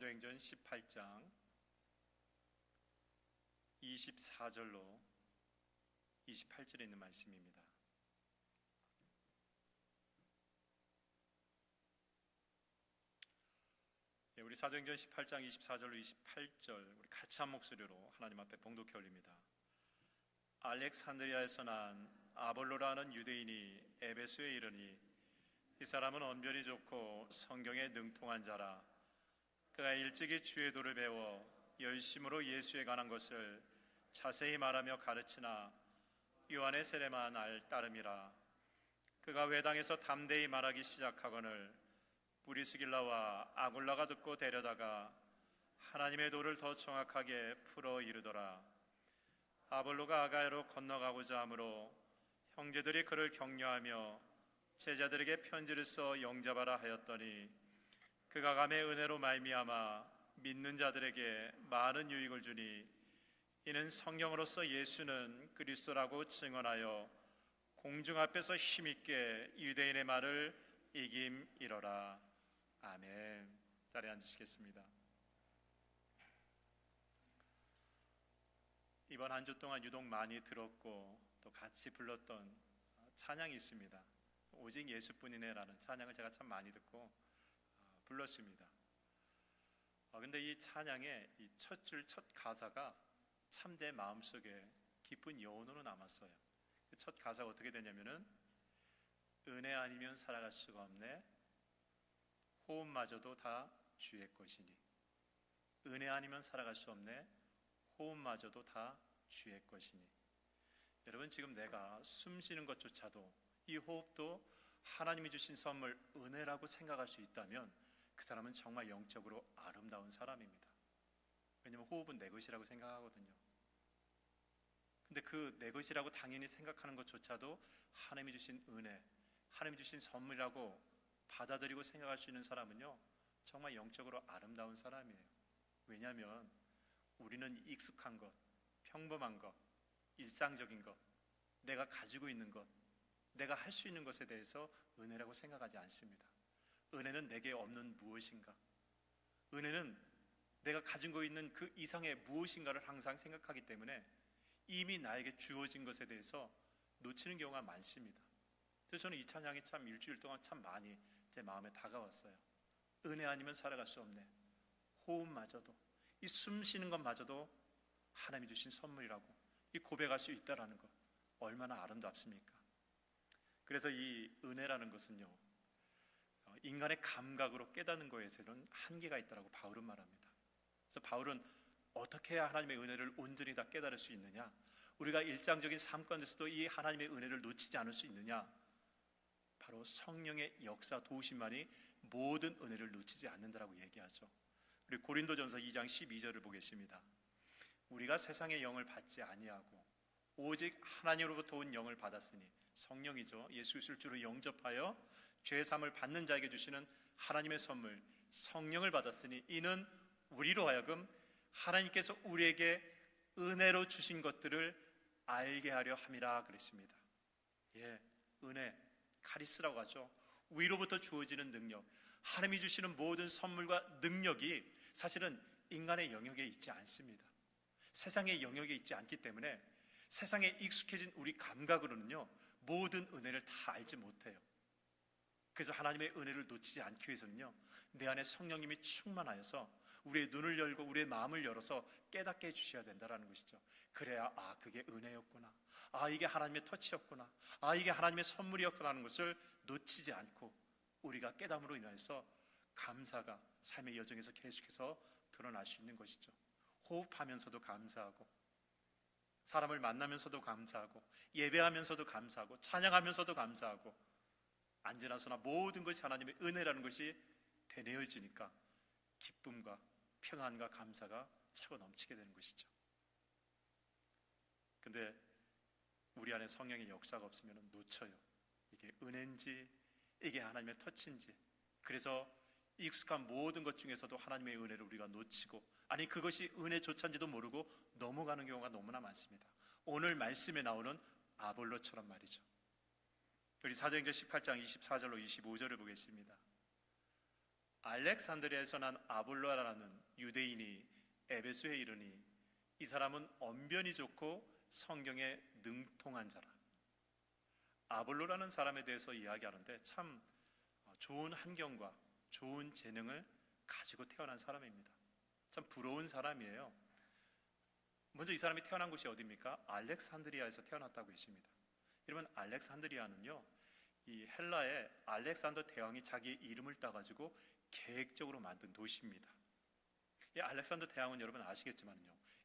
사도행전 18장 24절로 28절에 있는 말씀입니다. 우리 사도행전 18장 24절로 28절 우리 같이 한 목소리로 하나님 앞에 봉독해 올립니다. 알렉산드리아에서 난 아볼로라는 유대인이 에베소에 이르니 이 사람은 언변이 좋고 성경에 능통한 자라. 그가 일찍이 주의 도를 배워 열심으로 예수에 관한 것을 자세히 말하며 가르치나 요한의 세례만 알 따름이라. 그가 회당에서 담대히 말하기 시작하거늘 브리스길라와 아굴라가 듣고 데려다가 하나님의 도를 더 정확하게 풀어 이르더라. 아볼로가 아가야로 건너가고자 하므로 형제들이 그를 격려하며 제자들에게 편지를 써 영접하라 하였더니 그가 감의 은혜로 말미암아 믿는 자들에게 많은 유익을 주니 이는 성령으로서 예수는 그리스도라고 증언하여 공중 앞에서 힘있게 유대인의 말을 이김이러라. 아멘. 자리에 앉으시겠습니다. 이번 한 주 동안 유독 많이 들었고 또 같이 불렀던 찬양이 있습니다. 오직 예수뿐이네 라는 찬양을 제가 참 많이 듣고 불렀습니다. 근데 이 찬양의 이 첫 줄 첫 가사가 참 내 마음속에 깊은 여운으로 남았어요. 그 첫 가사가 어떻게 되냐면은 은혜 아니면 살아갈 수가 없네, 호흡마저도 다 주의 것이니. 은혜 아니면 살아갈 수 없네, 호흡마저도 다 주의 것이니. 여러분, 지금 내가 숨 쉬는 것조차도, 이 호흡도 하나님이 주신 선물 은혜라고 생각할 수 있다면 그 사람은 정말 영적으로 아름다운 사람입니다. 왜냐하면 호흡은 내 것이라고 생각하거든요. 근데 그 내 것이라고 당연히 생각하는 것조차도 하나님이 주신 은혜, 하나님이 주신 선물이라고 받아들이고 생각할 수 있는 사람은요, 정말 영적으로 아름다운 사람이에요. 왜냐하면 우리는 익숙한 것, 평범한 것, 일상적인 것, 내가 가지고 있는 것, 내가 할 수 있는 것에 대해서 은혜라고 생각하지 않습니다. 은혜는 내게 없는 무엇인가, 은혜는 내가 가지고 있는 그 이상의 무엇인가를 항상 생각하기 때문에 이미 나에게 주어진 것에 대해서 놓치는 경우가 많습니다. 그래서 저는 이 찬양이 참 일주일 동안 참 많이 제 마음에 다가왔어요. 은혜 아니면 살아갈 수 없네, 호흡마저도, 이 숨 쉬는 것마저도 하나님이 주신 선물이라고 이 고백할 수 있다라는 것, 얼마나 아름답습니까? 그래서 이 은혜라는 것은요, 인간의 감각으로 깨닫는 거에 저는 한계가 있다라고 바울은 말합니다. 그래서 바울은 어떻게 해야 하나님의 은혜를 온전히 다 깨달을 수 있느냐, 우리가 일상적인 삶 가운데서도 이 하나님의 은혜를 놓치지 않을 수 있느냐, 바로 성령의 역사 도우심만이 모든 은혜를 놓치지 않는다라고 얘기하죠. 우리 고린도전서 2장 12절을 보겠습니다. 우리가 세상의 영을 받지 아니하고 오직 하나님으로부터 온 영을 받았으니, 성령이죠, 예수 그리스도를 영접하여 죄 사함을 받는 자에게 주시는 하나님의 선물 성령을 받았으니 이는 우리로 하여금 하나님께서 우리에게 은혜로 주신 것들을 알게 하려 함이라 그랬습니다. 은혜, 카리스라고 하죠. 위로부터 주어지는 능력, 하나님이 주시는 모든 선물과 능력이 사실은 인간의 영역에 있지 않습니다. 세상의 영역에 있지 않기 때문에 세상에 익숙해진 우리 감각으로는요, 모든 은혜를 다 알지 못해요. 그래서 하나님의 은혜를 놓치지 않기 위해서는요, 내 안에 성령님이 충만하여서 우리의 눈을 열고 우리의 마음을 열어서 깨닫게 해주셔야 된다는 것이죠. 그래야 그게 은혜였구나, 이게 하나님의 터치였구나, 이게 하나님의 선물이었구나 하는 것을 놓치지 않고 우리가 깨달음으로 인해서 감사가 삶의 여정에서 계속해서 드러날 수 있는 것이죠. 호흡하면서도 감사하고, 사람을 만나면서도 감사하고, 예배하면서도 감사하고, 찬양하면서도 감사하고, 언제나 서나 모든 것이 하나님의 은혜라는 것이 되뇌어지니까 기쁨과 평안과 감사가 차고 넘치게 되는 것이죠. 근데 우리 안에 성령의 역사가 없으면 놓쳐요. 이게 은혜인지 이게 하나님의 터치인지. 그래서 익숙한 모든 것 중에서도 하나님의 은혜를 우리가 놓치고, 아니 그것이 은혜조차인지도 모르고 넘어가는 경우가 너무나 많습니다. 오늘 말씀에 나오는 아볼로처럼 말이죠. 우리 사도행전 18장 24절로 25절을 보겠습니다. 알렉산드리아에서 난 아볼로라는 유대인이 에베소에 이르니 이 사람은 언변이 좋고 성경에 능통한 자라. 아볼로라는 사람에 대해서 이야기하는데 참 좋은 환경과 좋은 재능을 가지고 태어난 사람입니다. 참 부러운 사람이에요. 먼저 이 사람이 태어난 곳이 어디입니까? 알렉산드리아에서 태어났다고 했습니다. 여러분, 알렉산드리아는요, 이 헬라의 알렉산더 대왕이 자기의 이름을 따가지고 계획적으로 만든 도시입니다. 이 알렉산더 대왕은 여러분 아시겠지만요,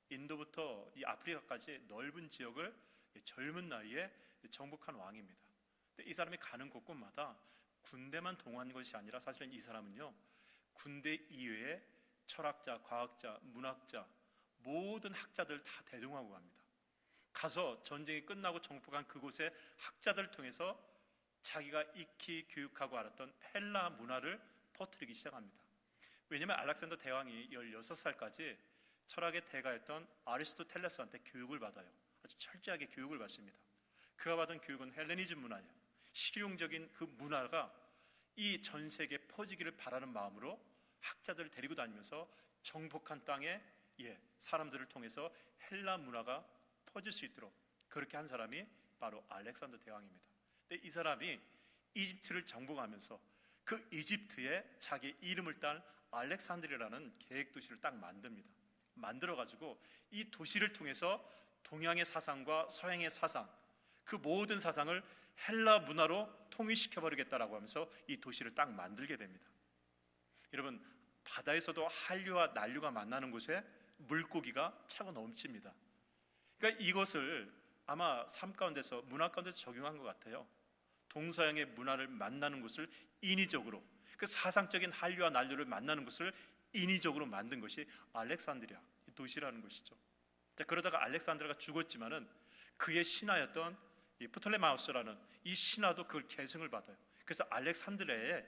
인도부터 이 아프리카까지 넓은 지역을 젊은 나이에 정복한 왕입니다. 근데 이 사람이 가는 곳곳마다 군대만 동원한 것이 아니라 사실은 이 사람은요, 군대 이외에 철학자, 과학자, 문학자, 모든 학자들 다 대동하고 갑니다. 가서 전쟁이 끝나고 정복한 그곳의 학자들을 통해서 자기가 익히 교육하고 알았던 헬라 문화를 퍼뜨리기 시작합니다. 왜냐하면 알렉산더 대왕이 16살까지 철학의 대가였던 아리스토텔레스한테 교육을 받아요. 아주 철저하게 교육을 받습니다. 그가 받은 교육은 헬레니즘 문화예요. 실용적인 그 문화가 이 전 세계에 퍼지기를 바라는 마음으로 학자들을 데리고 다니면서 정복한 땅에 사람들을 통해서 헬라 문화가 퍼질 수 있도록 그렇게 한 사람이 바로 알렉산더 대왕입니다. 근데 이 사람이 이집트를 정복하면서 그 이집트에 자기 이름을 딴 알렉산드리아라는 계획 도시를 딱 만듭니다. 만들어가지고 이 도시를 통해서 동양의 사상과 서양의 사상, 그 모든 사상을 헬라 문화로 통일시켜 버리겠다라고 하면서 이 도시를 딱 만들게 됩니다. 여러분, 바다에서도 한류와 난류가 만나는 곳에 물고기가 차고 넘칩니다. 그러니까 이것을 아마 삶 가운데서, 문화 가운데서 적용한 것 같아요. 동서양의 문화를 만나는 곳을 인위적으로, 그 사상적인 한류와 난류를 만나는 곳을 인위적으로 만든 것이 알렉산드리아 도시라는 것이죠. 그러다가 알렉산드리아가 죽었지만은 그의 신하였던 이 프톨레마우스라는 이 신하도 그걸 계승을 받아요. 그래서 알렉산드리아에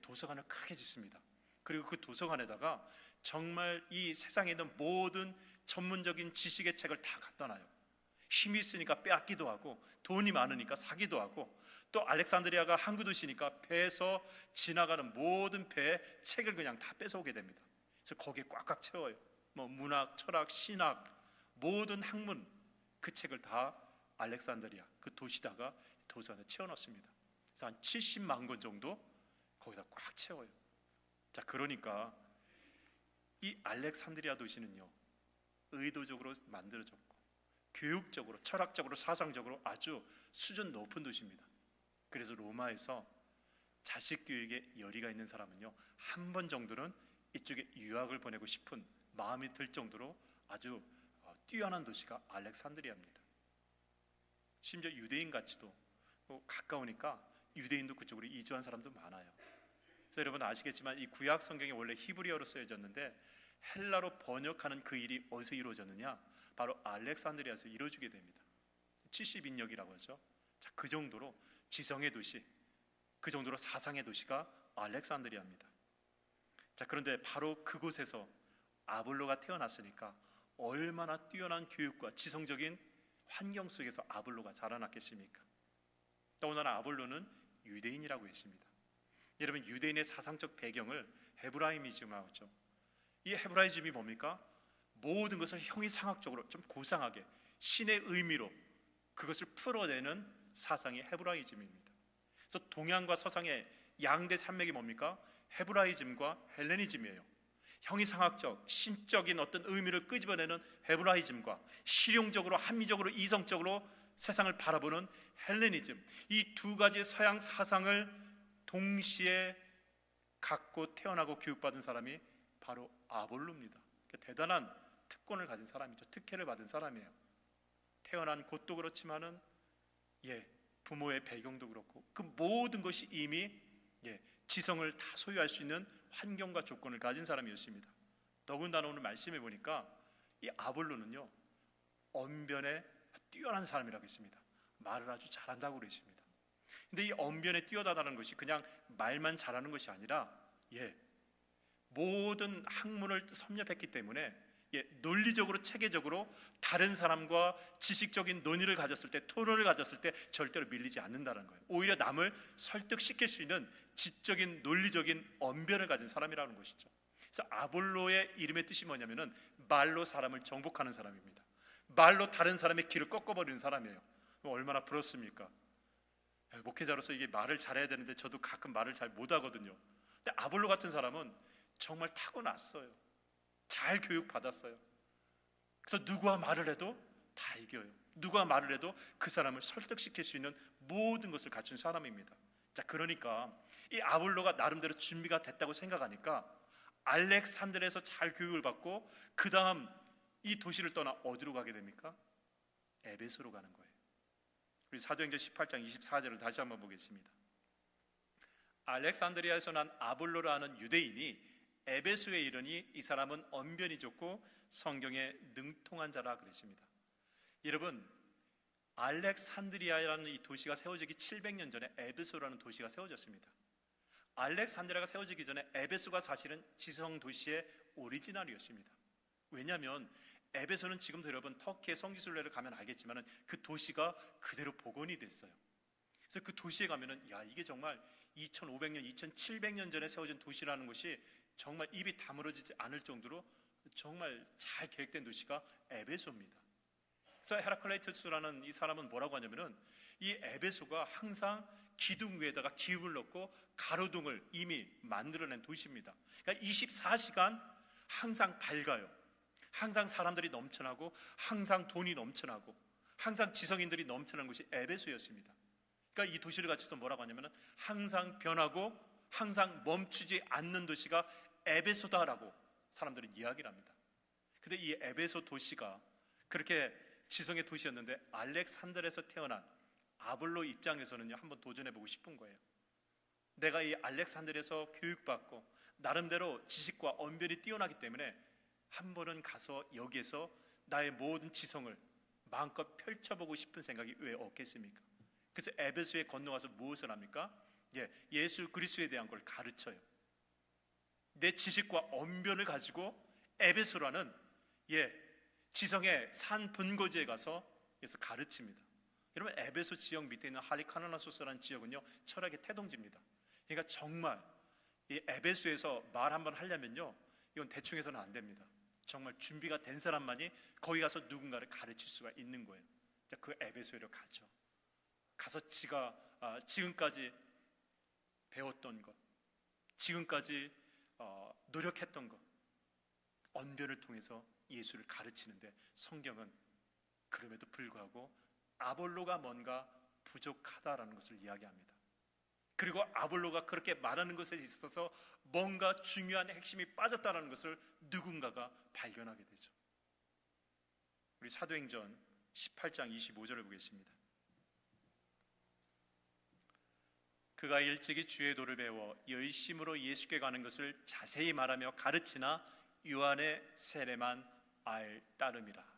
도서관을 크게 짓습니다. 그리고 그 도서관에다가 정말 이 세상에 있는 모든 전문적인 지식의 책을 다 갖다 놔요. 힘이 있으니까 빼앗기도 하고, 돈이 많으니까 사기도 하고, 또 알렉산드리아가 항구 도시니까 배에서 지나가는 모든 배에 책을 그냥 다 뺏어오게 됩니다. 그래서 거기에 꽉꽉 채워요. 뭐 문학, 철학, 신학, 모든 학문, 그 책을 다 알렉산드리아 그 도시다가 도서관에 채워넣습니다. 그래서 한 70만 권 정도 거기다 꽉 채워요. 자, 그러니까 이 알렉산드리아 도시는요, 의도적으로 만들어졌고 교육적으로, 철학적으로, 사상적으로 아주 수준 높은 도시입니다. 그래서 로마에서 자식 교육에 열의가 있는 사람은요, 한 번 정도는 이쪽에 유학을 보내고 싶은 마음이 들 정도로 아주 뛰어난 도시가 알렉산드리아입니다. 심지어 유대인 가치도 가까우니까 유대인도 그쪽으로 이주한 사람도 많아요. 그래서 여러분 아시겠지만 이 구약 성경이 원래 히브리어로 쓰여졌는데 헬라로 번역하는 그 일이 어디서 이루어졌느냐? 바로 알렉산드리아에서 이루어지게 됩니다. 70인역이라고 하죠. 자, 그 정도로 지성의 도시, 그 정도로 사상의 도시가 알렉산드리아입니다. 자, 그런데 바로 그곳에서 아볼로가 태어났으니까 얼마나 뛰어난 교육과 지성적인 환경 속에서 아볼로가 자라났겠습니까? 더군다나 아볼로는 유대인이라고 했습니다. 여러분, 유대인의 사상적 배경을 헤브라이즘이라고 하죠. 이 헤브라이즘이 뭡니까? 모든 것을 형이상학적으로 좀 고상하게 신의 의미로 그것을 풀어내는 사상이 헤브라이즘입니다. 그래서 동양과 서상의 양대 산맥이 뭡니까? 헤브라이즘과 헬레니즘이에요. 형이상학적, 신적인 어떤 의미를 끄집어내는 헤브라이즘과 실용적으로, 합리적으로, 이성적으로 세상을 바라보는 헬레니즘, 이 두 가지 서양 사상을 동시에 갖고 태어나고 교육받은 사람이 바로 아볼로입니다. 대단한 특권을 가진 사람이죠. 특혜를 받은 사람이에요. 태어난 곳도 그렇지만은 부모의 배경도 그렇고 그 모든 것이 이미 지성을 다 소유할 수 있는 환경과 조건을 가진 사람이었습니다. 더군다나 오늘 말씀해 보니까 이 아볼로는요, 언변에 뛰어난 사람이라고 했습니다. 말을 아주 잘한다고 그랬습니다. 근데 이 언변에 뛰어나다는 것이 그냥 말만 잘하는 것이 아니라 모든 학문을 섭렵했기 때문에 논리적으로 체계적으로 다른 사람과 지식적인 논의를 가졌을 때, 토론을 가졌을 때 절대로 밀리지 않는다는 거예요. 오히려 남을 설득시킬 수 있는 지적인 논리적인 언변을 가진 사람이라는 것이죠. 그래서 아볼로의 이름의 뜻이 뭐냐면은 말로 사람을 정복하는 사람입니다. 말로 다른 사람의 길을 꺾어버리는 사람이에요. 얼마나 부럽습니까? 목회자로서 이게 말을 잘해야 되는데 저도 가끔 말을 잘 못하거든요. 근데 아볼로 같은 사람은 정말 타고났어요. 잘 교육받았어요. 그래서 누구와 말을 해도 다 이겨요. 누구와 말을 해도 그 사람을 설득시킬 수 있는 모든 것을 갖춘 사람입니다. 자, 그러니까 이 아볼로가 나름대로 준비가 됐다고 생각하니까 알렉산드리아에서 잘 교육을 받고 그 다음 이 도시를 떠나 어디로 가게 됩니까? 에베소로 가는 거예요. 우리 사도행전 18장 24절을 다시 한번 보겠습니다. 알렉산드리아에서 난 아볼로라는 유대인이 에베소에 이르니 이 사람은 언변이 좋고 성경에 능통한 자라 그랬습니다. 여러분, 알렉산드리아라는 이 도시가 세워지기 700년 전에 에베소라는 도시가 세워졌습니다. 알렉산드리아가 세워지기 전에 에베소가 사실은 지성 도시의 오리지널이었습니다. 왜냐하면 에베소는 지금도 여러분 터키의 성지순례를 가면 알겠지만 그 도시가 그대로 복원이 됐어요. 그래서 그 도시에 가면은 이게 정말 2500년, 2700년 전에 세워진 도시라는 것이 정말 입이 다물어지지 않을 정도로 정말 잘 계획된 도시가 에베소입니다. 그래서 헤라클레이토스라는 이 사람은 뭐라고 하냐면은 이 에베소가 항상 기둥 위에다가 기름을 넣고 가로등을 이미 만들어낸 도시입니다. 그러니까 24시간 항상 밝아요. 항상 사람들이 넘쳐나고 항상 돈이 넘쳐나고 항상 지성인들이 넘쳐나는 것이 에베소였습니다. 그러니까 이 도시를 가지고서 뭐라고 하냐면 항상 변하고 항상 멈추지 않는 도시가 에베소다라고 사람들은 이야기를 합니다. 근데 이 에베소 도시가 그렇게 지성의 도시였는데 알렉산드리아에서 태어난 아볼로 입장에서는요, 한번 도전해보고 싶은 거예요. 내가 이 알렉산드리아에서 교육받고 나름대로 지식과 언변이 뛰어나기 때문에 한 번은 가서 여기에서 나의 모든 지성을 마음껏 펼쳐보고 싶은 생각이 왜 없겠습니까? 그래서 에베소에 건너와서 무엇을 합니까? 예수 그리스도에 대한 걸 가르쳐요. 내 지식과 언변을 가지고 에베소라는 지성의 산 본거지에 가서 가르칩니다. 여러분, 에베소 지역 밑에 있는 할리카나소스라는 지역은요, 철학의 태동지입니다. 그러니까 정말 이 에베소에서 말 한번 하려면요, 이건 대충 해서는 안 됩니다. 정말 준비가 된 사람만이 거기 가서 누군가를 가르칠 수가 있는 거예요. 그 에베소로 가죠. 가서 지금까지 배웠던 것, 지금까지 노력했던 것, 언변을 통해서 예수를 가르치는데 성경은 그럼에도 불구하고 아볼로가 뭔가 부족하다라는 것을 이야기합니다. 그리고 아볼로가 그렇게 말하는 것에 있어서 뭔가 중요한 핵심이 빠졌다는 것을 누군가가 발견하게 되죠. 우리 사도행전 18장 25절을 보겠습니다. 그가 일찍이 주의 도를 배워 열심으로 예수께 가는 것을 자세히 말하며 가르치나 요한의 세례만 따름이라.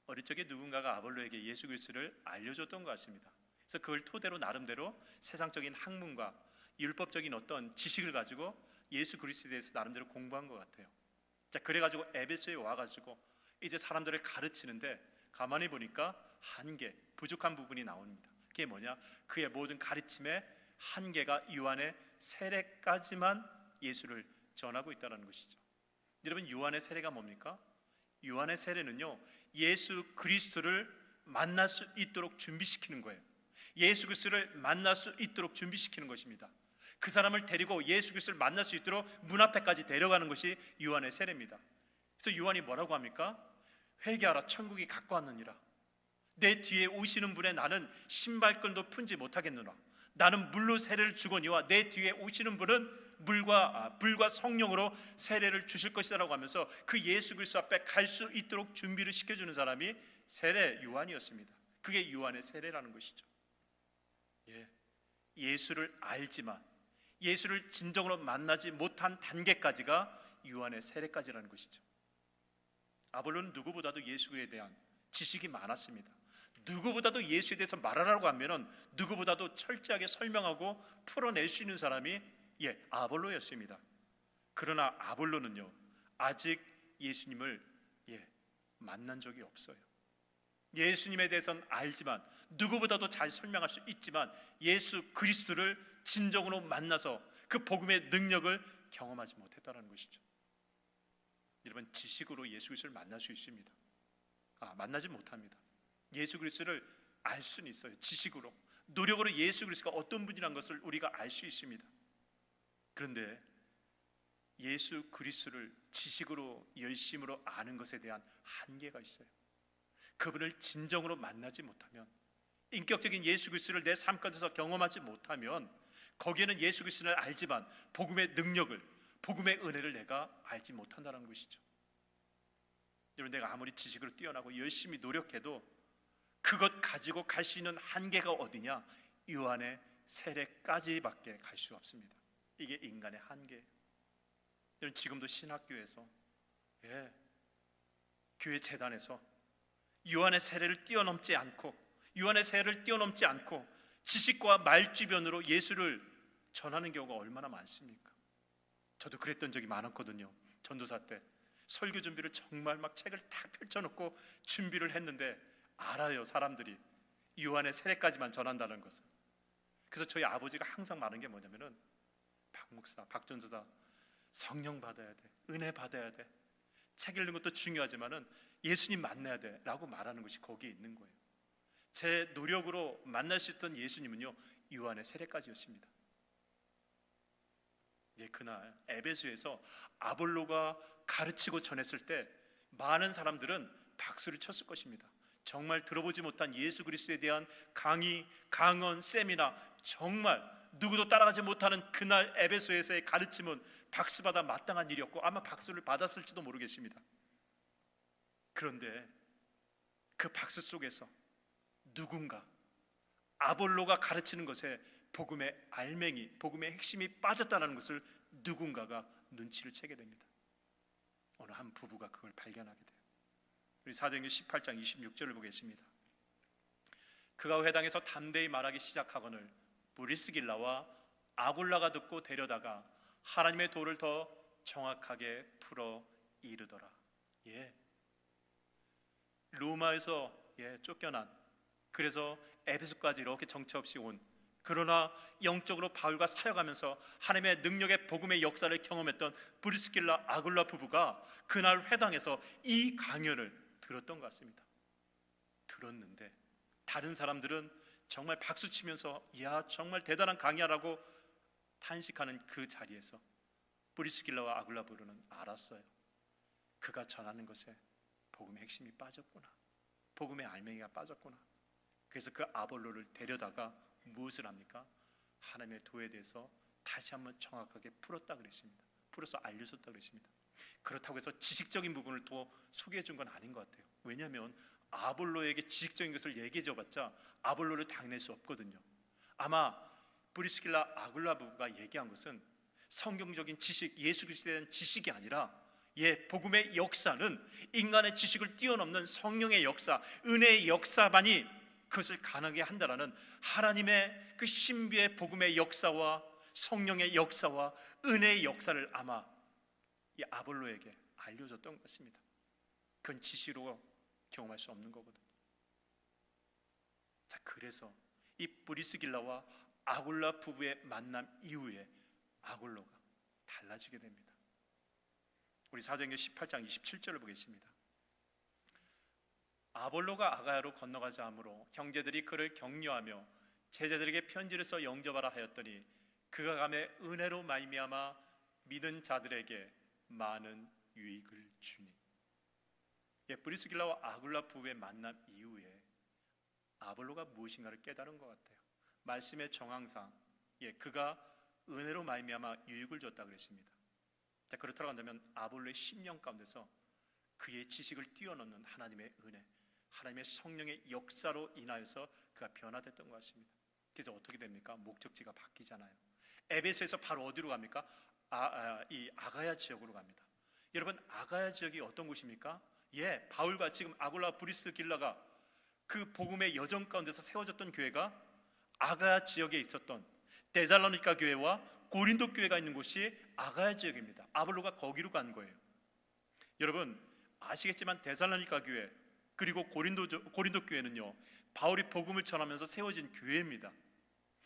어릴 적에 누군가가 아볼로에게 예수 그리스도를 알려줬던 것 같습니다. 그래서 그걸 토대로 나름대로 세상적인 학문과 율법적인 어떤 지식을 가지고 예수 그리스도에 대해서 나름대로 공부한 것 같아요. 자, 그래가지고 에베소에 와가지고 이제 사람들을 가르치는데 가만히 보니까 한계, 부족한 부분이 나옵니다. 그게 뭐냐? 그의 모든 가르침의 한계가 요한의 세례까지만 예수를 전하고 있다는 것이죠. 여러분, 요한의 세례가 뭡니까? 요한의 세례는요, 예수 그리스도를 만날 수 있도록 준비시키는 거예요. 예수 그리스도를 만날 수 있도록 준비시키는 것입니다. 그 사람을 데리고 예수 그리스도를 만날 수 있도록 문 앞에까지 데려가는 것이 요한의 세례입니다. 그래서 요한이 뭐라고 합니까? 회개하라, 천국이 가까웠느니라. 내 뒤에 오시는 분에 나는 신발끈도 풀지 못하겠노라. 나는 물로 세례를 주거니와 내 뒤에 오시는 분은 불과 성령으로 세례를 주실 것이라고 하면서 그 예수 그리스도 앞에 갈 수 있도록 준비를 시켜주는 사람이 세례 요한이었습니다. 그게 요한의 세례라는 것이죠. 예수를 알지만 예수를 진정으로 만나지 못한 단계까지가 요한의 세례까지라는 것이죠. 아볼로는 누구보다도 예수에 대한 지식이 많았습니다. 누구보다도 예수에 대해서 말하라고 하면은 누구보다도 철저하게 설명하고 풀어낼 수 있는 사람이 아볼로였습니다. 그러나 아볼로는요, 아직 예수님을 만난 적이 없어요. 예수님에 대해서는 알지만, 누구보다도 잘 설명할 수 있지만 예수 그리스도를 진정으로 만나서 그 복음의 능력을 경험하지 못했다는 것이죠. 여러분, 지식으로 예수 그리스도를 만날 수 있습니다. 만나지 못합니다. 예수 그리스도를 알 수는 있어요. 지식으로, 노력으로 예수 그리스도가 어떤 분이라는 것을 우리가 알 수 있습니다. 그런데 예수 그리스도를 지식으로 열심으로 아는 것에 대한 한계가 있어요. 그분을 진정으로 만나지 못하면, 인격적인 예수 그리스도를 내 삶 가운데서 경험하지 못하면, 거기에는 예수 그리스도를 알지만 복음의 능력을, 복음의 은혜를 내가 알지 못한다는 것이죠. 여러분, 내가 아무리 지식으로 뛰어나고 열심히 노력해도 그것 가지고 갈 수 있는 한계가 어디냐? 요한의 세례까지밖에 갈 수 없습니다. 이게 인간의 한계예요. 여러분, 지금도 신학교에서, 교회 재단에서 요한의 세례를 뛰어넘지 않고, 요한의 세례를 뛰어넘지 않고 지식과 말주변으로 예수를 전하는 경우가 얼마나 많습니까? 저도 그랬던 적이 많았거든요. 전도사 때 설교 준비를 정말 막 책을 탁 펼쳐놓고 준비를 했는데, 알아요, 사람들이 요한의 세례까지만 전한다는 것을. 그래서 저희 아버지가 항상 말하는 게 뭐냐면은, 박 목사, 박 전도사, 성령 받아야 돼, 은혜 받아야 돼, 책 읽는 것도 중요하지만은 예수님 만나야 돼 라고 말하는 것이 거기에 있는 거예요. 제 노력으로 만날 수 있던 예수님은요, 요한의 세례까지였습니다. 그날 에베소에서 아볼로가 가르치고 전했을 때 많은 사람들은 박수를 쳤을 것입니다. 정말 들어보지 못한 예수 그리스도에 대한 강의, 강언, 세미나, 정말 누구도 따라가지 못하는 그날 에베소에서의 가르침은 박수받아 마땅한 일이었고 아마 박수를 받았을지도 모르겠습니다. 그런데 그 박수 속에서 누군가 아볼로가 가르치는 것에 복음의 알맹이, 복음의 핵심이 빠졌다는 것을 누군가가 눈치를 채게 됩니다. 어느 한 부부가 그걸 발견하게 돼요. 우리 사도행전 18장 26절을 보겠습니다. 그가 회당에서 담대히 말하기 시작하거늘 브리스길라와 아굴라가 듣고 데려다가 하나님의 도를 더 정확하게 풀어 이르더라. 로마에서 쫓겨난, 그래서 에베소까지 이렇게 정처 없이 온, 그러나 영적으로 바울과 사역하면서 하나님의 능력의 복음의 역사를 경험했던 브리스길라 아굴라 부부가 그날 회당에서 이 강연을 들었던 것 같습니다. 들었는데 다른 사람들은 정말 박수치면서 야, 정말 대단한 강의라고 탄식하는 그 자리에서 브리스길라와 아굴라 부부는 알았어요. 그가 전하는 것에 복음의 핵심이 빠졌구나, 복음의 알맹이가 빠졌구나. 그래서 그 아볼로를 데려다가 무엇을 합니까? 하나님의 도에 대해서 다시 한번 정확하게 풀었다 그랬습니다. 풀어서 알려줬다 그랬습니다. 그렇다고 해서 지식적인 부분을 또 소개해 준 건 아닌 것 같아요. 왜냐하면 아볼로에게 지식적인 것을 얘기해 줘봤자 아볼로를 당낼 수 없거든요. 아마 브리스길라 아굴라 부부가 얘기한 것은 성경적인 지식, 예수 그리스도에 대한 지식이 아니라 복음의 역사는 인간의 지식을 뛰어넘는 성령의 역사, 은혜의 역사만이 그것을 가능하게 한다라는 하나님의 그 신비의 복음의 역사와 성령의 역사와 은혜의 역사를 아마 이 아볼로에게 알려줬던 것 같습니다. 그건 지식으로 경험할 수 없는 거거든요. 자, 그래서 이 브리스길라와 아굴라 부부의 만남 이후에 아굴로가 달라지게 됩니다. 우리 사도행전 18장 27절을 보겠습니다. 아볼로가 아가야로 건너가자 하므로 형제들이 그를 격려하며 제자들에게 편지를 써 영접하라 하였더니 그가 감에 은혜로 말미암아 믿은 자들에게 많은 유익을 주니. 브리스길라와 아굴라 부부의 만남 이후에 아볼로가 무엇인가를 깨달은 것 같아요. 말씀의 정황상 그가 은혜로 말미암아 유익을 줬다 그랬습니다. 자, 그렇다고 한다면 아볼로의 심령 가운데서 그의 지식을 뛰어넘는 하나님의 은혜, 하나님의 성령의 역사로 인하여서 그가 변화됐던 것 같습니다. 그래서 어떻게 됩니까? 목적지가 바뀌잖아요. 에베소에서 바로 어디로 갑니까? 이 아가야 지역으로 갑니다. 여러분, 아가야 지역이 어떤 곳입니까? 바울과 지금 아굴라 브리스길라가 그 복음의 여정 가운데서 세워졌던 교회가 아가야 지역에 있었던 데살로니가 교회와 고린도 교회가 있는 곳이 아가야 지역입니다. 아볼로가 거기로 간 거예요. 여러분 아시겠지만 데살로니가 교회 그리고 고린도 교회는요 바울이 복음을 전하면서 세워진 교회입니다.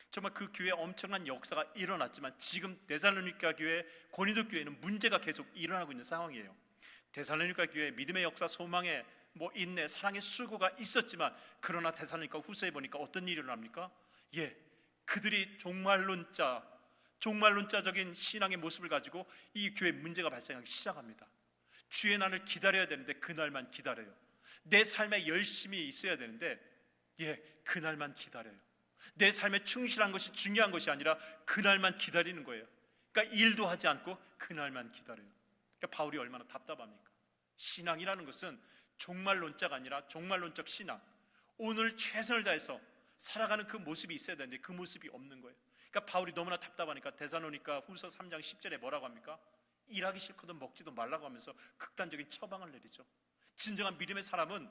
정말 그 교회에 엄청난 역사가 일어났지만 지금 데살로니가 교회, 고린도 교회는 문제가 계속 일어나고 있는 상황이에요. 데살로니가 교회 믿음의 역사, 소망의 인내, 사랑의 수고가 있었지만 그러나 데살로니가 후서에 보니까 어떤 일이 일어납니까? 그들이 종말론자적인 신앙의 모습을 가지고 이 교회에 문제가 발생하기 시작합니다. 주의 날을 기다려야 되는데 그날만 기다려요. 내 삶에 열심히 있어야 되는데 그날만 기다려요. 내 삶에 충실한 것이 중요한 것이 아니라 그날만 기다리는 거예요. 그러니까 일도 하지 않고 그날만 기다려요. 그러니까 바울이 얼마나 답답합니까? 신앙이라는 것은 종말론자가 아니라 종말론적 신앙, 오늘 최선을 다해서 살아가는 그 모습이 있어야 되는데 그 모습이 없는 거예요. 그러니까 바울이 너무나 답답하니까 데살로니가 후서 3장 10절에 뭐라고 합니까? 일하기 싫거든 먹지도 말라고 하면서 극단적인 처방을 내리죠. 진정한 믿음의 사람은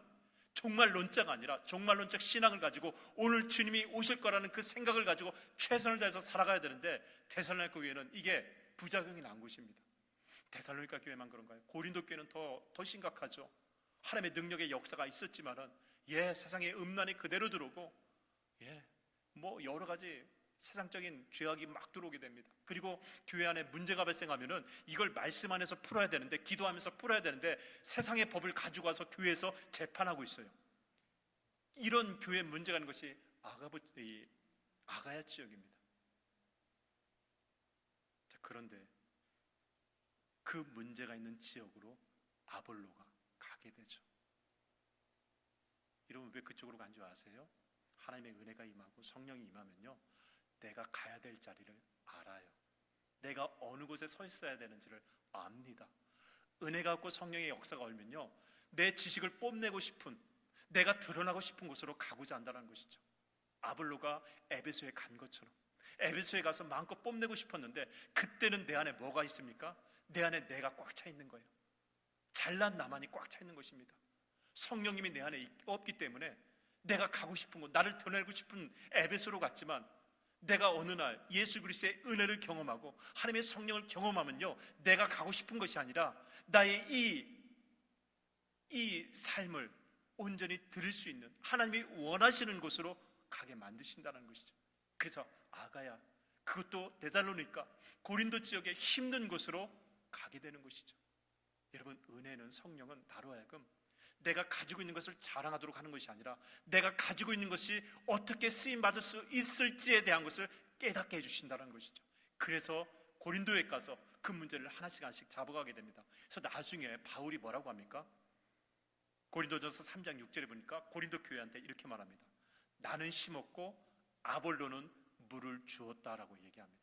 종말론자가 아니라 종말론적 신앙을 가지고 오늘 주님이 오실 거라는 그 생각을 가지고 최선을 다해서 살아가야 되는데 데살로니가 교회는 이게 부작용이 난 것입니다. 데살로니가 교회만 그런가요? 고린도 교회는 더 심각하죠. 하나님의 능력의 역사가 있었지만은 세상에 음란이 그대로 들어오고 여러 가지 세상적인 죄악이 막 들어오게 됩니다. 그리고 교회 안에 문제가 발생하면은 이걸 말씀 안에서 풀어야 되는데, 기도하면서 풀어야 되는데 세상의 법을 가지고 와서 교회에서 재판하고 있어요. 이런 교회 문제가 있는 것이 아가야 지역입니다. 그런데 그 문제가 있는 지역으로 아볼로가 가게 되죠. 여러분 왜 그쪽으로 간 줄 아세요? 하나님의 은혜가 임하고 성령이 임하면요 내가 가야 될 자리를 알아요. 내가 어느 곳에 서 있어야 되는지를 압니다. 은혜가 없고 성령의 역사가 얼면요 내 지식을 뽐내고 싶은, 내가 드러나고 싶은 곳으로 가고자 한다는 것이죠. 아볼로가 에베소에 간 것처럼 에베소에 가서 마음껏 뽐내고 싶었는데 그때는 내 안에 뭐가 있습니까? 내 안에 내가 꽉 차 있는 거예요. 잘난 나만이 꽉 차 있는 것입니다. 성령님이 내 안에 없기 때문에 내가 가고 싶은 곳, 나를 드러내고 싶은 에베소로 갔지만 내가 어느 날 예수 그리스도의 은혜를 경험하고 하나님의 성령을 경험하면요 내가 가고 싶은 것이 아니라 나의 이 삶을 온전히 드릴 수 있는 하나님이 원하시는 곳으로 가게 만드신다는 것이죠. 그래서 아가야, 그것도 데살로니가 고린도 지역의 힘든 곳으로 가게 되는 것이죠. 여러분 은혜는, 성령은 나로 하여금 내가 가지고 있는 것을 자랑하도록 하는 것이 아니라 내가 가지고 있는 것이 어떻게 쓰임받을 수 있을지에 대한 것을 깨닫게 해주신다는 것이죠. 그래서 고린도에 가서 그 문제를 하나씩 잡아가게 됩니다. 그래서 나중에 바울이 뭐라고 합니까? 고린도전서 3장 6절에 보니까 고린도 교회한테 이렇게 말합니다. 나는 심었고 아볼로는 물을 주었다라고 얘기합니다.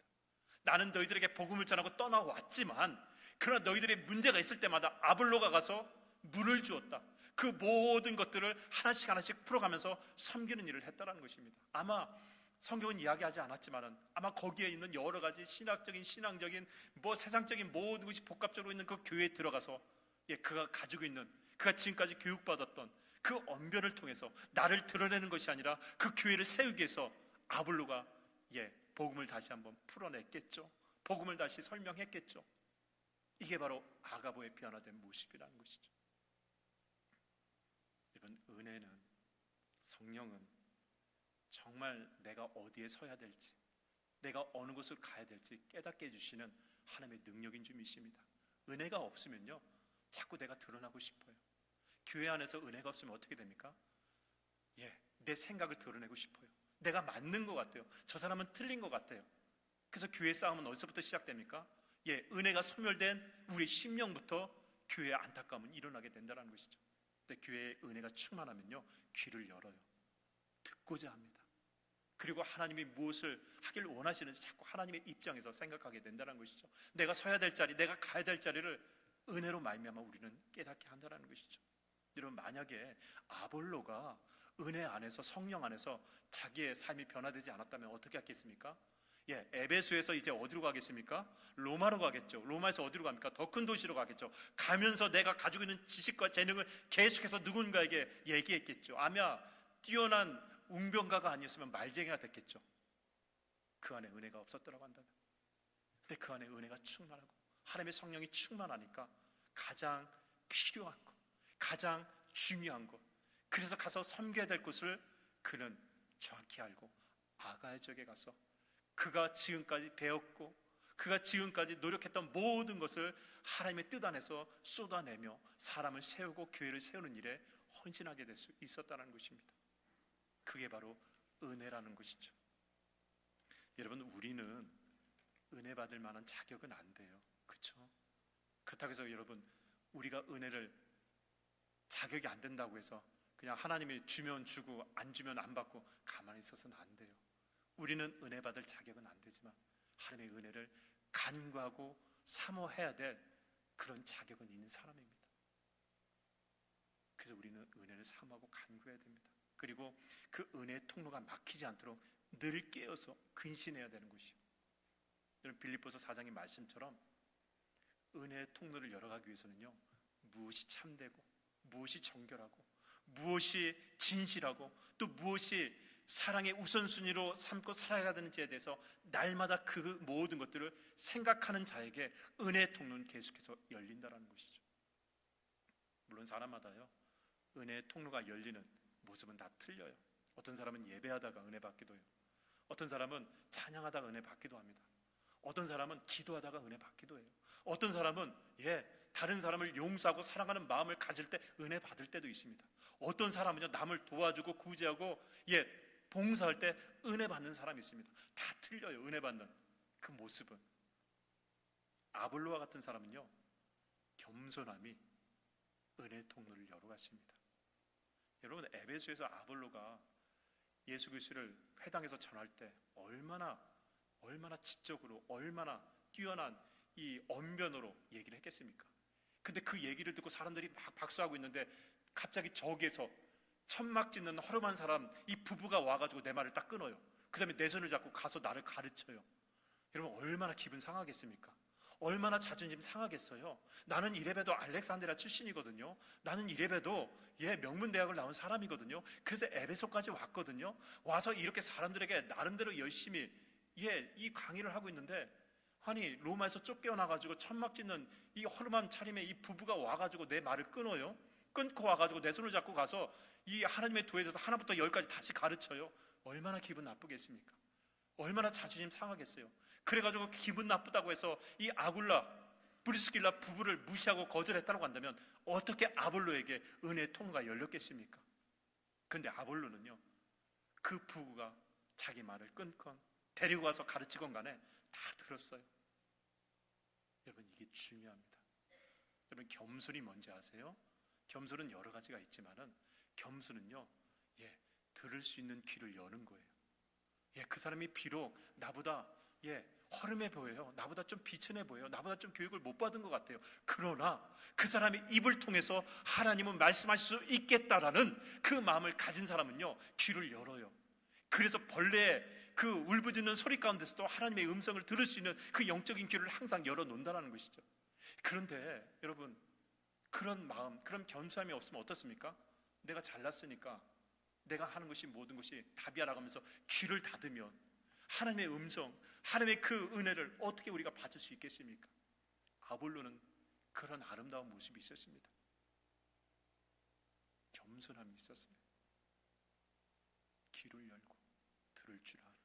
나는 너희들에게 복음을 전하고 떠나왔지만 그러나 너희들의 문제가 있을 때마다 아볼로가 가서 물을 주었다. 그 모든 것들을 하나씩 풀어가면서 섬기는 일을 했다는 것입니다. 아마 성경은 이야기하지 않았지만은 아마 거기에 있는 여러 가지 신학적인, 신앙적인, 세상적인 모든 것이 복합적으로 있는 그 교회에 들어가서 그가 가지고 있는, 그가 지금까지 교육받았던 그 언변을 통해서 나를 드러내는 것이 아니라 그 교회를 세우기 위해서 아볼로가 복음을 다시 한번 풀어냈겠죠. 복음을 다시 설명했겠죠. 이게 바로 아가보의 변화된 모습이라는 것이죠. 여러분 은혜는, 성령은 정말 내가 어디에 서야 될지, 내가 어느 곳을 가야 될지 깨닫게 해주시는 하나님의 능력인 줄 믿습니다. 은혜가 없으면요 자꾸 내가 드러나고 싶어요. 교회 안에서 은혜가 없으면 어떻게 됩니까? 내 생각을 드러내고 싶어요. 내가 맞는 것 같아요. 저 사람은 틀린 것 같아요. 그래서 교회 싸움은 어디서부터 시작됩니까? 은혜가 소멸된 우리 심령부터 교회의 안타까움은 일어나게 된다는 것이죠. 근데 교회에 은혜가 충만하면요 귀를 열어요. 듣고자 합니다. 그리고 하나님이 무엇을 하길 원하시는지 자꾸 하나님의 입장에서 생각하게 된다는 것이죠. 내가 서야 될 자리, 내가 가야 될 자리를 은혜로 말미암아 우리는 깨닫게 한다는 것이죠. 여러분 만약에 아볼로가 은혜 안에서, 성령 안에서 자기의 삶이 변화되지 않았다면 어떻게 하겠습니까? 에베소에서 이제 어디로 가겠습니까? 로마로 가겠죠. 로마에서 어디로 갑니까? 더 큰 도시로 가겠죠. 가면서 내가 가지고 있는 지식과 재능을 계속해서 누군가에게 얘기했겠죠. 아마 뛰어난 웅변가가 아니었으면 말쟁이가 됐겠죠. 그 안에 은혜가 없었더라고 한다면. 근데 그 안에 은혜가 충만하고 하나님의 성령이 충만하니까 가장 필요한 것, 가장 중요한 것, 그래서 가서 섬겨야 될 곳을 그는 정확히 알고 아가의 적에 가서 그가 지금까지 배웠고 그가 지금까지 노력했던 모든 것을 하나님의 뜻 안에서 쏟아내며 사람을 세우고 교회를 세우는 일에 헌신하게 될 수 있었다는 것입니다. 그게 바로 은혜라는 것이죠. 여러분, 우리는 은혜 받을 만한 자격은 안 돼요. 그렇죠? 그렇다고 해서 여러분, 우리가 은혜를 자격이 안 된다고 해서 그냥 하나님이 주면 주고 안 주면 안 받고 가만히 있어서는 안 돼요. 우리는 은혜 받을 자격은 안 되지만 하나님의 은혜를 간구하고 사모해야 될 그런 자격은 있는 사람입니다. 그래서 우리는 은혜를 사모하고 간구해야 됩니다. 그리고 그 은혜의 통로가 막히지 않도록 늘 깨어서 근신해야 되는 것이요. 여러분, 빌립보서 4장의 말씀처럼 은혜의 통로를 열어가기 위해서는요, 무엇이 참되고 무엇이 정결하고 무엇이 진실하고 또 무엇이 사랑의 우선순위로 삼고 살아가야 되는지에 대해서 날마다 그 모든 것들을 생각하는 자에게 은혜의 통로는 계속해서 열린다는 것이죠. 물론 사람마다요, 은혜의 통로가 열리는 모습은 다 틀려요. 어떤 사람은 예배하다가 은혜 받기도 해요. 어떤 사람은 찬양하다가 은혜 받기도 합니다. 어떤 사람은 기도하다가 은혜 받기도 해요. 어떤 사람은 다른 사람을 용서하고 사랑하는 마음을 가질 때 은혜 받을 때도 있습니다. 어떤 사람은요, 남을 도와주고 구제하고 봉사할 때 은혜 받는 사람이 있습니다. 다 틀려요. 은혜 받는 그 모습은. 아볼로와 같은 사람은요, 겸손함이 은혜 통로를 열어갔습니다. 여러분, 에베소에서 아볼로가 예수 그리스도를 회당에서 전할 때 얼마나 지적으로 얼마나 뛰어난 이 언변으로 얘기를 했겠습니까? 근데 그 얘기를 듣고 사람들이 막 박수하고 있는데 갑자기 저기에서 천막 짓는 허름한 사람 이 부부가 와가지고 내 말을 딱 끊어요. 그 다음에 내 손을 잡고 가서 나를 가르쳐요. 여러분, 얼마나 기분 상하겠습니까? 얼마나 자존심 상하겠어요? 나는 이래봬도 알렉산드리아 출신이거든요. 나는 이래봬도 명문대학을 나온 사람이거든요. 그래서 에베소까지 왔거든요. 와서 이렇게 사람들에게 나름대로 열심히 이 강의를 하고 있는데, 아니 로마에서 쫓겨나가지고 천막 짓는 이 허름한 차림에 이 부부가 와가지고 내 말을 끊어요. 끊고 와가지고 내 손을 잡고 가서 이 하나님의 도에 대해서 하나부터 열까지 다시 가르쳐요. 얼마나 기분 나쁘겠습니까? 얼마나 자존심 상하겠어요. 그래가지고 기분 나쁘다고 해서 이 아굴라 브리스길라 부부를 무시하고 거절했다고 한다면 어떻게 아볼로에게 은혜의 통로가 열렸겠습니까? 그런데 아볼로는요, 그 부부가 자기 말을 끊건 데리고 가서 가르치건 간에 다 들었어요. 여러분, 이게 중요합니다. 여러분, 겸손이 뭔지 아세요? 겸손은 여러 가지가 있지만은 겸손은요, 들을 수 있는 귀를 여는 거예요. 그 사람이 비록 나보다 허름해 보여요. 나보다 좀 비천해 보여요. 나보다 좀 교육을 못 받은 것 같아요. 그러나 그 사람의 입을 통해서 하나님은 말씀하실 수 있겠다라는 그 마음을 가진 사람은요, 귀를 열어요. 그래서 벌레의 그 울부짖는 소리 가운데서도 하나님의 음성을 들을 수 있는 그 영적인 귀를 항상 열어놓는다는 것이죠. 그런데 여러분, 그런 마음, 그런 겸손함이 없으면 어떻습니까? 내가 잘났으니까 내가 하는 것이 모든 것이 답이야라고 하면서 귀를 닫으면 하나님의 음성, 하나님의 그 은혜를 어떻게 우리가 받을 수 있겠습니까? 아볼로는 그런 아름다운 모습이 있었습니다. 겸손함이 있었어요. 귀를 열고 들을 줄 아는,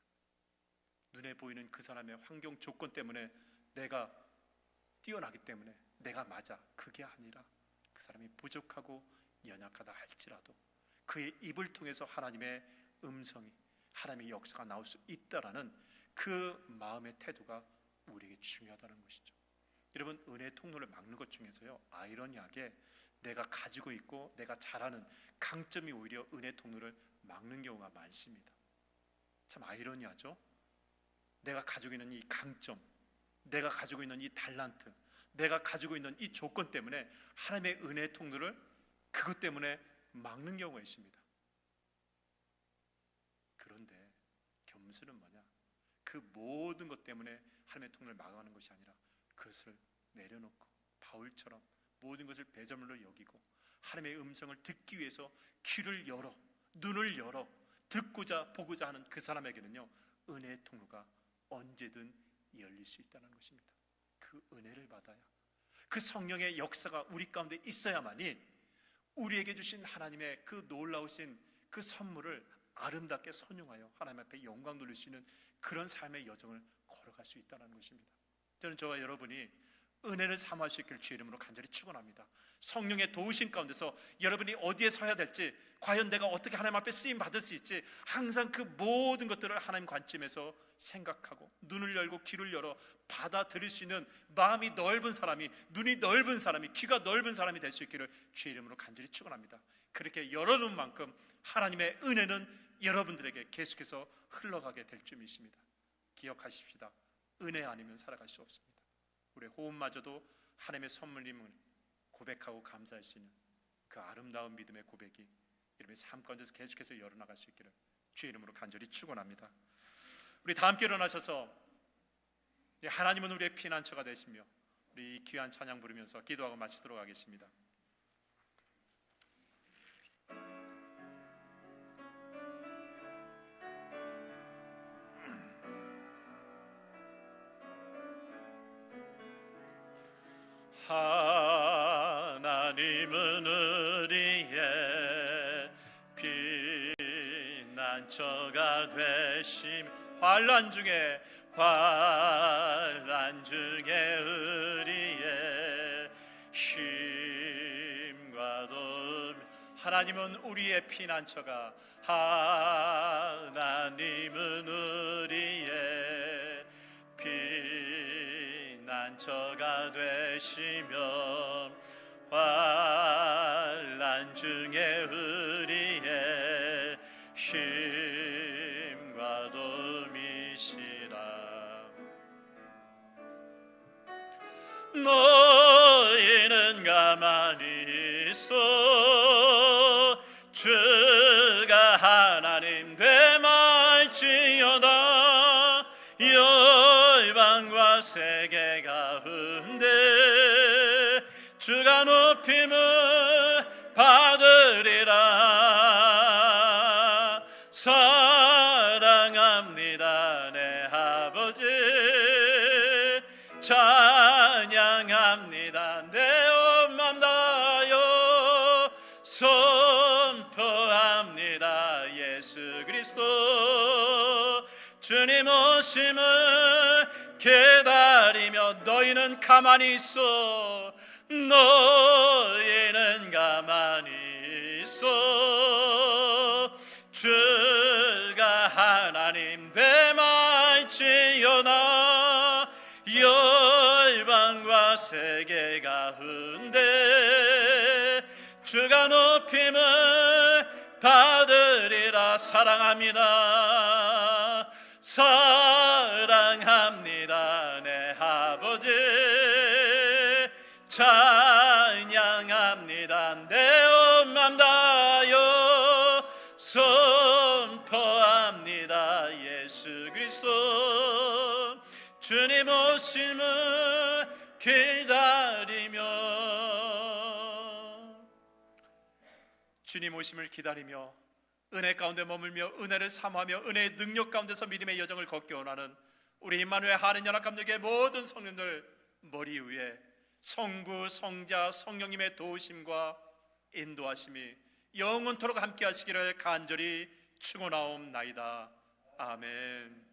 눈에 보이는 그 사람의 환경 조건 때문에 내가 뛰어나기 때문에 내가 맞아, 그게 아니라 그 사람이 부족하고 연약하다 할지라도 그의 입을 통해서 하나님의 음성이, 하나님의 역사가 나올 수 있다라는 그 마음의 태도가 우리에게 중요하다는 것이죠. 여러분, 은혜의 통로를 막는 것 중에서요, 아이러니하게 내가 가지고 있고 내가 잘하는 강점이 오히려 은혜의 통로를 막는 경우가 많습니다. 참 아이러니하죠? 내가 가지고 있는 이 강점, 내가 가지고 있는 이 달란트, 내가 가지고 있는 이 조건 때문에 하나님의 은혜의 통로를 그것 때문에 막는 경우가 있습니다. 그런데 겸손은 뭐냐? 그 모든 것 때문에 하나님의 통로를 막아가는 것이 아니라 그것을 내려놓고 바울처럼 모든 것을 배설물로 여기고 하나님의 음성을 듣기 위해서 귀를 열어, 눈을 열어 듣고자 보고자 하는 그 사람에게는요, 은혜의 통로가 언제든 열릴 수 있다는 것입니다. 그 은혜를 받아야, 그 성령의 역사가 우리 가운데 있어야만이 우리에게 주신 하나님의 그 놀라우신 그 선물을 아름답게 선용하여 하나님 앞에 영광 돌릴 수 있는 그런 삶의 여정을 걸어갈 수 있다는 것입니다. 저는 저와 여러분이 은혜를 삼할 수 있기를 주의 이름으로 간절히 축원합니다. 성령의 도우심 가운데서 여러분이 어디에 서야 될지, 과연 내가 어떻게 하나님 앞에 쓰임 받을 수 있지, 항상 그 모든 것들을 하나님 관점에서 생각하고 눈을 열고 귀를 열어 받아들일 수 있는 마음이 넓은 사람이, 눈이 넓은 사람이, 귀가 넓은 사람이 될 수 있기를 주의 이름으로 간절히 축원합니다. 그렇게 열어놓은 만큼 하나님의 은혜는 여러분들에게 계속해서 흘러가게 될 줄 믿습니다. 기억하십시다. 은혜 아니면 살아갈 수 없습니다. 우리의 호흡마저도 하나님의 선물임을 고백하고 감사할 수 있는 그 아름다운 믿음의 고백이 여러분의 삶 가운데서 계속해서 열어나갈 수 있기를 주의 이름으로 간절히 축원합니다. 우리 다 함께 일어나셔서 하나님은 우리의 피난처가 되시며, 우리 이 귀한 찬양 부르면서 기도하고 마치도록 하겠습니다. 하나님은 우리의 피난처가 되심, 환난 중에 우리의 힘과 도움. 하나님은 우리의 피난처가, 하나님은 우리의 피난처가 되시며 환난 중에 우리의 힘과 도움이시라. 너희는 가만히 있어 주가 하나님 되말지어다. 열방과 세계 가운데 주가 높임을 받으리라. 사랑합니다 내 아버지, 찬양합니다 내 온 맘 다하여, 선포합니다 예수 그리스도. 주님 오심을 기다리며 너희는 가만히 있어, 너희는 가만히 있어 주가 하나님 되말지어다. 열방과 세계 가운데 주가 높임을 받으리라. 사랑합니다, 사랑합니다 내 아버지, 찬양합니다 내 온 맘 다하여, 선포합니다 예수 그리스도. 주님 오심을 기다리며, 주님 오심을 기다리며 은혜 가운데 머물며 은혜를 삼하며 은혜의 능력 가운데서 믿음의 여정을 걷기 원하는 우리 임마누엘 한인연합감력의 모든 성령들 머리 위에 성부, 성자, 성령님의 도우심과 인도하심이 영원토록 함께 하시기를 간절히 축원하옵나이다. 아멘.